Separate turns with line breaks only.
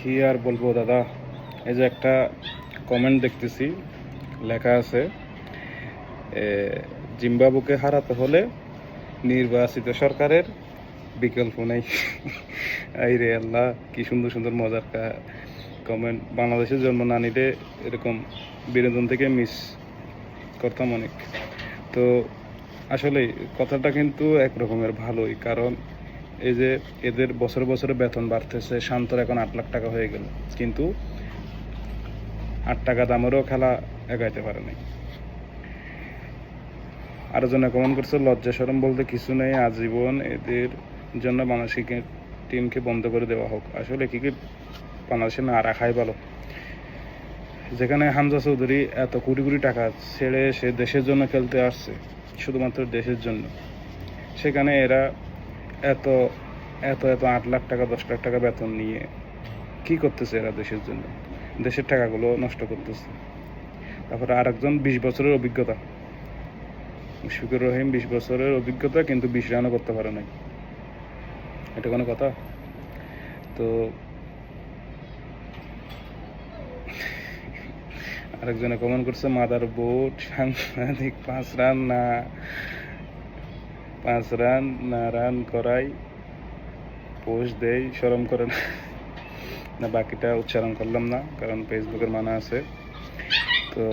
কি আর বলবো দাদা, এই যে একটা কমেন্ট দেখতেছি, লেখা আছে জিম্বাবুকে হারাতে হলে নির্বাচিত সরকারের বিকল্প নেই। এই রে আল্লাহ, কি সুন্দর সুন্দর মজার কমেন্ট। বাংলাদেশের জন্ম না নিলে এরকম বিনোদন থেকে মিস করতাম অনেক। তো আসলে কথাটা কিন্তু এক রকমের ভালোই, কারণ এই যে এদের বছরে বছরে বেতন বাড়তেছে, শান্তর এখন 8 লাখ টাকা হয়ে গেল, কিন্তু 8 টাকা দামেরও খেলা এগাইতে পারে নাই। আরো জনে কমেন্ট করছে, লজ্জা শরম বলতে কিছু নেই, আজীবন এদের জন্য বাংলাদেশি টিমকে বন্ধ করে দেওয়া হোক। আসলে ক্রিকেট বাংলাদেশে না রাখাই ভালো। যেখানে হামজা চৌধুরী এত কোটি কোটি টাকা ছেড়ে সে দেশের জন্য খেলতে আসছে, শুধুমাত্র দেশের জন্য, সেখানে এরা এত এত এত 8 লাখ টাকা 10 লাখ টাকা বেতন নিয়ে কি করতেছে? এরা দেশের জন্য দেশের টাকাগুলো নষ্ট করতেছে। তারপরে আরেকজন 20 বছরের অভিজ্ঞতা, মুশফিকুর রহিম 20 বছরের অভিজ্ঞতা, কিন্তু 20 রানও করতে পারে নাই। এটা কোনো কথা? তো আরেকজনে কমেন্ট করছে, মাদার বোর্ড সাংবাদিক 5 রান না রান করাই পোস্ট দেয়, শরম করে না। বাকিটা উচ্চারণ করলাম না, কারণ ফেসবুকের মানা আছে। তো